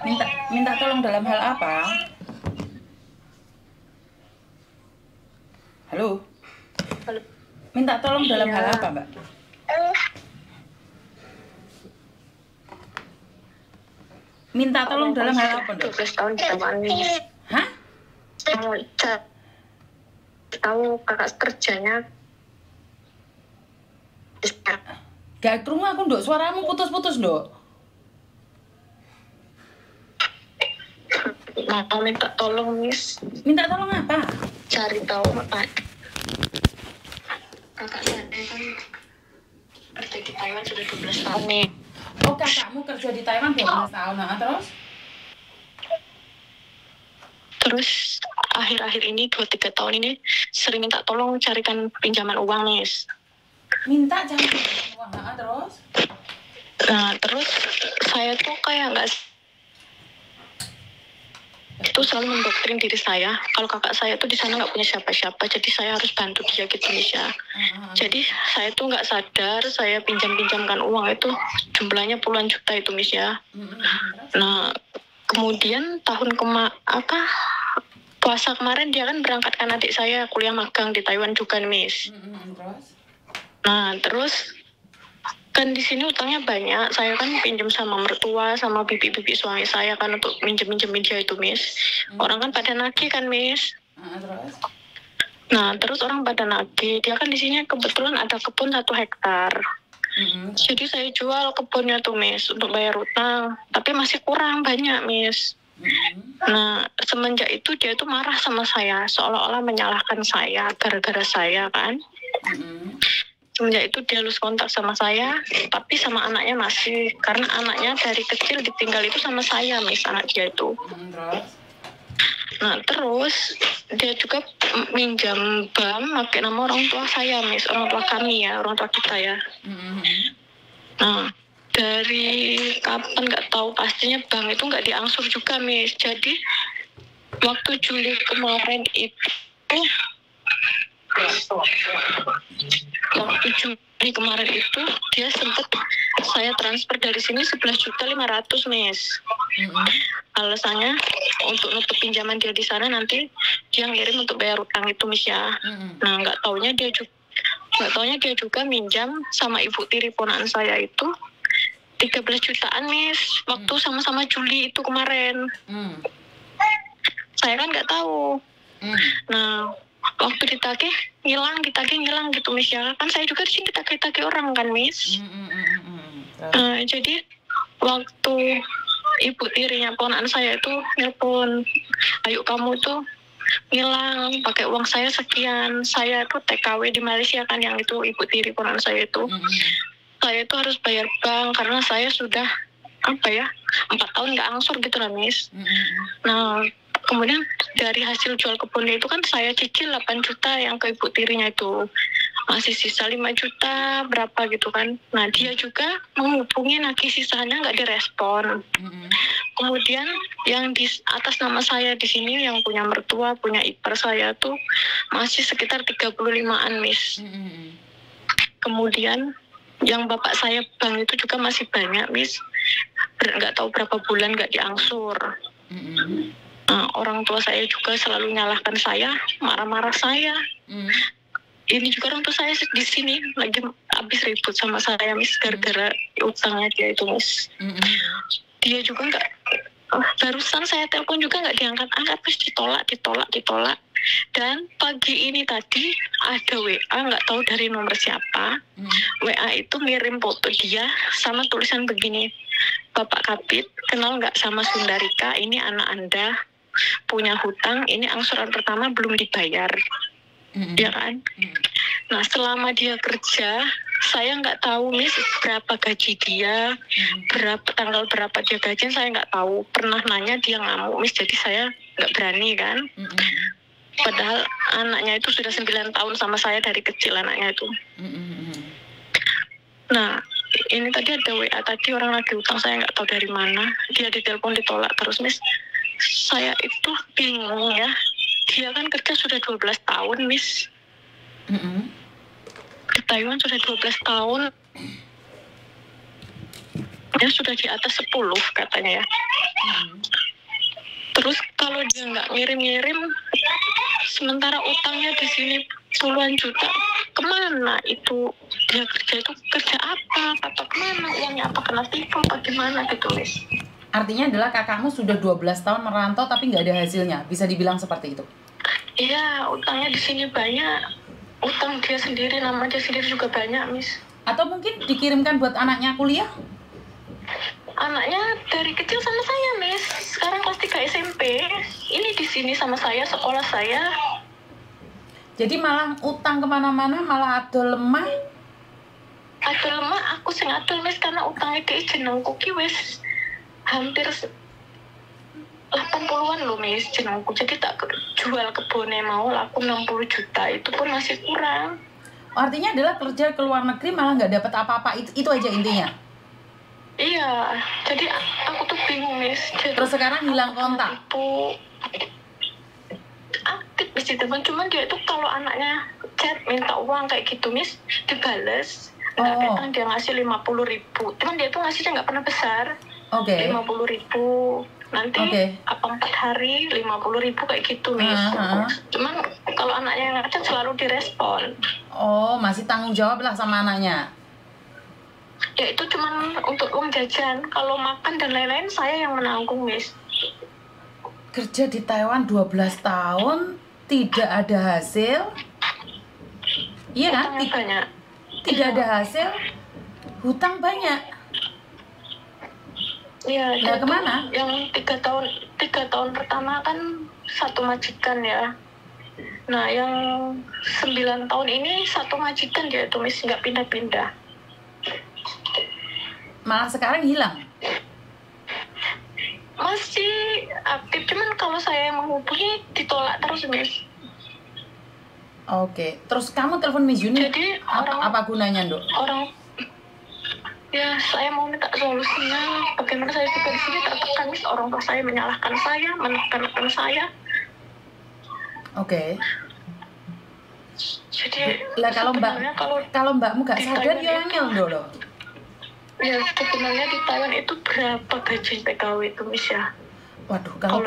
Minta minta tolong dalam hal apa? Halo? Minta tolong dalam hal apa, Mbak? Minta tolong dalam hal apa, Dok? 12 tahun ditawan. Hah? Mau tahu kakak kerjanya. Gak ke rumah aku, Dok. Suaramu putus-putus, Dok. Mau minta tolong, Miss. Minta tolong apa? Cari tahu Pak. Kakak saya kan kerja di Taiwan sudah 12 tahun nih. Oh, kakakmu kerja di Taiwan 12 tahun. Nah, terus? Terus akhir-akhir ini 2-3 tahun ini sering minta tolong carikan pinjaman uang, Miss. Minta cari uang. Nah, terus? Nah, terus saya tuh kayak nggak itu selalu mendoktrin diri saya kalau kakak saya tuh di sana nggak punya siapa-siapa, jadi saya harus bantu dia gitu, Miss ya. Jadi saya tuh nggak sadar saya pinjamkan uang itu jumlahnya puluhan juta itu, Miss ya. Nah, kemudian tahun puasa kemarin dia kan berangkatkan adik saya kuliah magang di Taiwan juga, Miss. Nah, terus kan di sini utangnya banyak. Saya kan pinjam sama mertua, sama bibi-bibi suami saya kan untuk minjem-minjemin dia itu, Miss. Orang kan pada nagih kan, Miss. Terus? Nah, terus orang pada nagih. Dia kan di sini kebetulan ada kebun 1 hektar. Jadi saya jual kebunnya tuh, Miss, untuk bayar utang. Tapi masih kurang banyak, Miss. Nah, semenjak itu dia tuh marah sama saya, seolah-olah menyalahkan saya gara-gara saya kan. Semenjak itu dia lose kontak sama saya, tapi sama anaknya masih, karena anaknya dari kecil ditinggal itu sama saya, Miss, anak dia itu. Nah, terus dia juga minjam bank pakai nama orang tua saya, Miss, orang tua kami ya, orang tua kita ya. Nah, dari kapan nggak tahu pastinya bank itu nggak diangsur juga, Miss. Jadi waktu Juli kemarin itu waktu Juli kemarin itu dia sempat saya transfer dari sini 11.500.000, Miss. Alasannya untuk nutup pinjaman dia di sana, nanti dia ngirim untuk bayar utang itu, Miss ya. Nah, nggak taunya dia juga minjam sama ibu tiri ponakan saya itu 13 jutaan, Miss, waktu sama-sama Juli itu kemarin. Saya kan nggak tahu. Nah, waktu ditagih ngilang gitu, Miss ya. Kan saya juga di sini ditagih orang kan, Miss. Jadi waktu ibu tirinya ponakan saya itu nelpon, ayo kamu tuh ngilang pakai uang saya sekian. Saya tuh TKW di Malaysia kan, yang itu ibu tiri ponakan saya itu. Saya itu harus bayar bank karena saya sudah 4 tahun nggak angsur gitu lah, Miss. Nah, kemudian dari hasil jual kebunnya itu kan saya cicil 8 juta yang ke ibu tirinya itu. Masih sisa 5 juta berapa gitu kan. Nah, dia juga menghubungi nagih sisanya nggak direspon. Kemudian yang di atas nama saya di sini yang punya mertua, punya ipar saya tuh masih sekitar 35-an, Miss. Kemudian yang bapak saya bank itu juga masih banyak, Miss. Nggak tahu berapa bulan nggak diangsur. Nah, orang tua saya juga selalu nyalahkan saya, marah-marah saya. Ini juga orang tua saya di sini lagi habis ribut sama saya, Miss, gara-gara utangnya dia itu, Miss. Dia juga nggak, barusan saya telepon juga nggak diangkat-angkat, Miss, ditolak. Dan pagi ini tadi ada WA, nggak tahu dari nomor siapa. WA itu ngirim foto dia sama tulisan begini, Bapak Kapit, kenal nggak sama Sundarika? Ini anak Anda punya hutang, ini angsuran pertama belum dibayar. Ya kan? Nah, selama dia kerja, saya nggak tahu, Miss, berapa gaji dia, tanggal berapa dia gajian, saya nggak tahu. Pernah nanya dia ngamuk, Miss, jadi saya nggak berani kan. Padahal anaknya itu sudah 9 tahun sama saya dari kecil, anaknya itu. Nah, ini tadi ada WA tadi, orang lagi utang, saya nggak tahu dari mana. Dia ditelepon ditolak terus, Miss. Saya itu bingung ya. Dia kan kerja sudah 12 tahun, Miss. Di Taiwan sudah 12 tahun. Ya sudah di atas 10 katanya ya. Terus kalau dia nggak ngirim-ngirim, sementara utangnya di sini puluhan juta, kemana itu dia kerja itu kerja apa atau kemana uangnya, apa kena tipu apa gimana gitu Miss. Artinya adalah kakakmu sudah 12 tahun merantau tapi nggak ada hasilnya, bisa dibilang seperti itu? Iya, utangnya di sini banyak, utang dia sendiri, nama dia sendiri juga banyak Miss. Atau mungkin dikirimkan buat anaknya kuliah? Anaknya dari kecil sama saya Miss, sekarang kelas 3 SMP, ini di sini sama saya, sekolah saya. Jadi malah utang kemana-mana, malah adol lemah? Adol lemah, aku sing adol Miss, karena utangnya ke jenengku ki wis hampir 80-an loh Miss jenengku. Jadi tak jual kebunnya mau laku 60 juta, itu pun masih kurang. Artinya adalah kerja ke luar negeri malah nggak dapat apa-apa, itu aja intinya? Iya, jadi aku tuh bingung Miss. Jadi, terus sekarang hilang kontak? Aktif Miss di teman, cuman dia itu kalau anaknya chat minta uang kayak gitu Miss, dibales. Kadang dia ngasih 50.000, cuman dia tuh ngasihnya nggak pernah besar. 50.000 nanti apa 4 hari 50.000 kayak gitu Miss. Cuman kalau anaknya yang ngechat selalu direspon. Masih tanggung jawab lah sama anaknya. Ya itu cuman untuk uang jajan, kalau makan dan lain-lain saya yang menanggung Miss. Kerja di Taiwan 12 tahun tidak ada hasil, iya kan? Banyak. Tidak ada hasil, hutang banyak. Iya, nah, kemana? Yang 3 tahun pertama kan satu majikan ya. Nah, yang 9 tahun ini satu majikan dia tuh Miss, nggak pindah-pindah. Malah sekarang hilang? Masih aktif, cuman kalau saya menghubungi ditolak terus Miss. Terus kamu telepon Miss Yuni, jadi apa gunanya Dok? Ya, saya mau minta solusinya. Bagaimana saya juga di sini tertekan Miss, orang tua saya menyalahkan saya, menekan saya. Jadi lah kalau mbakmu gak sadar ya angel Dok. Ya sebenarnya di Taiwan itu berapa gaji TKW itu Miss ya? Waduh, kalau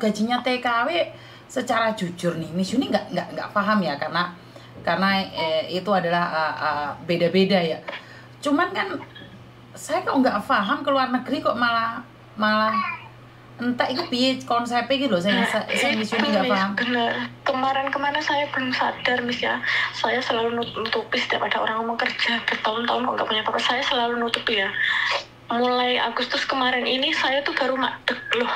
gajinya TKW secara jujur nih Miss Yuni nggak paham ya, karena itu adalah beda-beda ya. Cuman kan saya kok nggak paham, ke luar negeri kok malah entah itu piye konsepnya gitu loh. Saya Miss Yuni nggak paham. Benar. Kemarin saya belum sadar Miss ya. Saya selalu nutupi setiap ada orang ngomong kerja bertahun-tahun kok nggak punya apa-apa. Saya selalu nutupi ya. Mulai Agustus kemarin ini saya tuh baru madeg loh.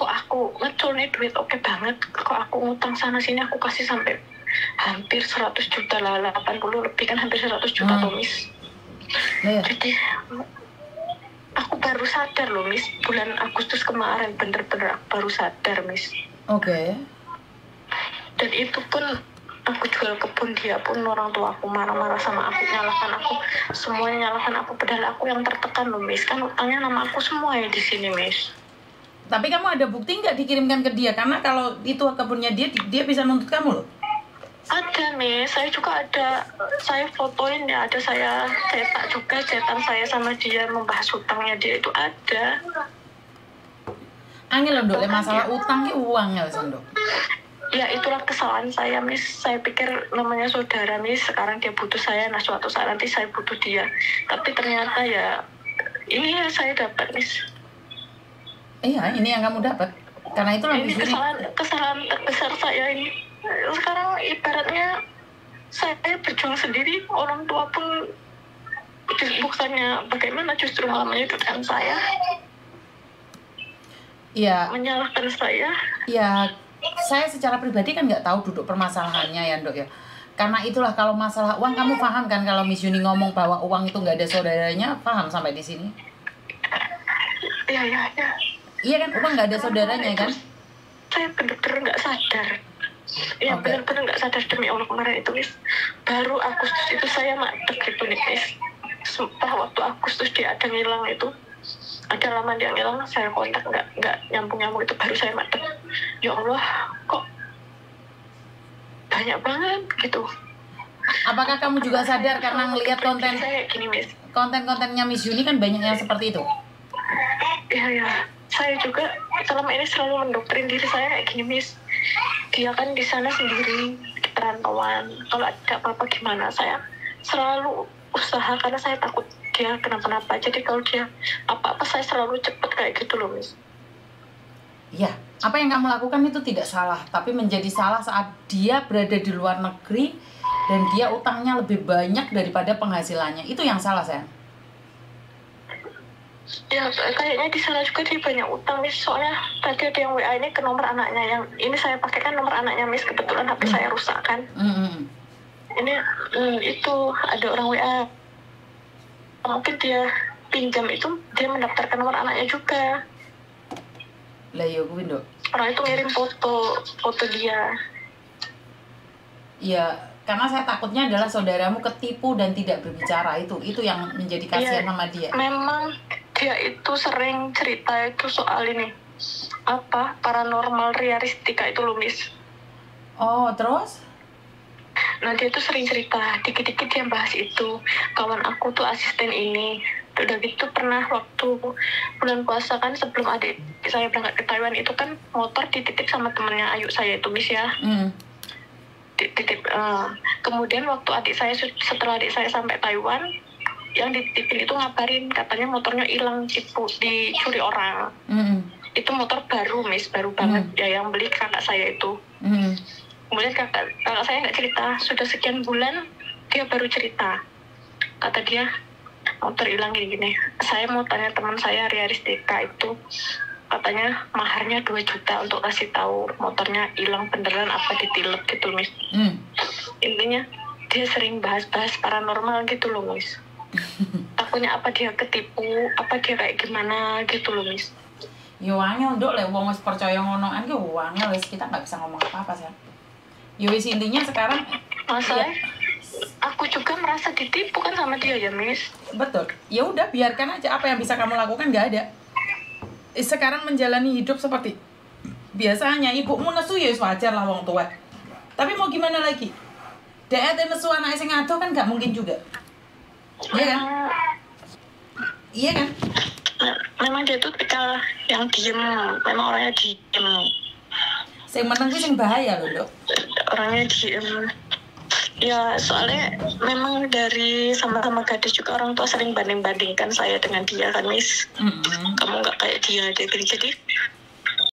Kok aku ngecul nih duit oke banget. Kok aku ngutang sana sini aku kasih sampai hampir 100 juta lah, 80 lebih kan hampir 100 juta tuh Miss. Jadi aku baru sadar loh Miss, bulan Agustus kemarin bener-bener aku baru sadar Miss. Dan itu pun aku jual kebun, dia pun orang tua aku marah-marah sama aku, nyalahkan aku, semuanya nyalahkan aku, padahal aku yang tertekan loh Miss, kan utangnya nama aku semua ya di sini Miss. Tapi kamu ada bukti nggak dikirimkan ke dia? Karena kalau itu kebunnya dia bisa nuntut kamu loh. Ada Miss, saya juga ada, saya fotoin ya, ada saya cetak juga cetan saya sama dia membahas utangnya dia itu ada. Angel Dok, masalah utang ki uang ya Dok. Ya itulah kesalahan saya Miss, saya pikir namanya saudara Miss, sekarang dia butuh saya, nah suatu saat nanti saya butuh dia. Tapi ternyata ya ini ya saya dapat Miss. Iya, ini yang kamu dapat. Karena itu ini kesalahan terbesar saya ini. Sekarang ibaratnya saya berjuang sendiri, orang tua pun bukannya bagaimana, justru malah menyudutkan saya. Iya. Menyalahkan saya. Iya, saya secara pribadi kan nggak tahu duduk permasalahannya ya Dok ya. Karena itulah kalau masalah uang kamu paham kan, kalau Miss Yuni ngomong bahwa uang itu nggak ada saudaranya, paham sampai di sini? Iya. Iya kan, uang nggak ada saudaranya kan? Saya benar-benar nggak sadar. Ya benar-benar nggak sadar demi Allah, kemarin itu Miss. Baru Agustus itu saya madeg gitu nih Miss. Sumpah waktu Agustus dia ada ngilang itu, ada lama dia ngilang, saya kontak nggak nyambung itu, baru saya madeg. Ya Allah, kok banyak banget gitu. Apakah kamu juga sadar karena ngelihat konten? Saya gini Miss. konten-kontennya Miss Yuni kan banyak yang seperti itu. Iya. Saya juga selama ini selalu mendoktrin diri saya kayak gini, Miss. Dia kan di sana sendiri, di perantauan. Kalau ada apa-apa gimana, saya selalu usaha karena saya takut dia kenapa-napa. Jadi kalau dia apa-apa, saya selalu cepet kayak gitu loh, Miss. Iya, apa yang kamu lakukan itu tidak salah, tapi menjadi salah saat dia berada di luar negeri dan dia utangnya lebih banyak daripada penghasilannya. Itu yang salah, sayang. Ya, kayaknya di sana juga dia banyak utang, Miss. Soalnya tadi ada yang WA ini ke nomor anaknya. Yang ini saya pakai kan nomor anaknya, Miss. Kebetulan HP saya rusak kan. Ini itu ada orang WA. Mungkin dia pinjam itu, dia mendaftarkan nomor anaknya juga. Lah iya gue Dok. Orang itu ngirim foto dia. Iya, karena saya takutnya adalah saudaramu ketipu dan tidak berbicara. Itu yang menjadi kasihan sama dia. Memang dia itu sering cerita itu soal ini apa paranormal realistika itu loh, Miss. Oh, terus? Nah, dia tuh sering cerita, dikit-dikit dia bahas itu. Kawan aku tuh asisten ini. Udah gitu pernah waktu bulan puasa kan sebelum adik saya berangkat ke Taiwan itu kan motor dititip sama temennya Ayu saya itu, Miss ya. Dititip. Kemudian waktu setelah adik saya sampai Taiwan, yang dititipin itu ngabarin katanya motornya hilang, dicuri orang. Itu motor baru, Miss, baru banget ya, yang beli kakak saya itu. Kemudian kakak saya nggak cerita, sudah sekian bulan dia baru cerita. Kata dia motor hilang gini-gini. Saya mau tanya teman saya realistika itu, katanya maharnya 2 juta untuk kasih tahu motornya hilang beneran apa ditilep gitu, Miss. Intinya dia sering bahas-bahas paranormal gitu loh, Miss. Takutnya apa dia ketipu, apa dia kayak gimana gitu loh, Miss. Yo angel Dok, lek wong wis percaya ngonoan ki angel wis, kita nggak bisa ngomong apa-apa sih. Yo wis intinya sekarang masalah aku juga merasa ditipu kan sama dia ya, Miss. Betul. Ya udah biarkan aja, apa yang bisa kamu lakukan nggak ada. Sekarang menjalani hidup seperti biasanya. Ibumu nesu ya wajar lah wong tua. Tapi mau gimana lagi? Dek nesu anak sing adoh kan nggak mungkin juga. Iya kan? Iya kan? Memang dia tuh tipikal yang diem, memang orangnya diem. Sing meneng kuwi sing bahaya loh, Dok. Orangnya diem. Ya soalnya memang dari sama-sama gadis juga orang tua sering banding-bandingkan saya dengan dia kan, Miss. Kamu nggak kayak dia, jadi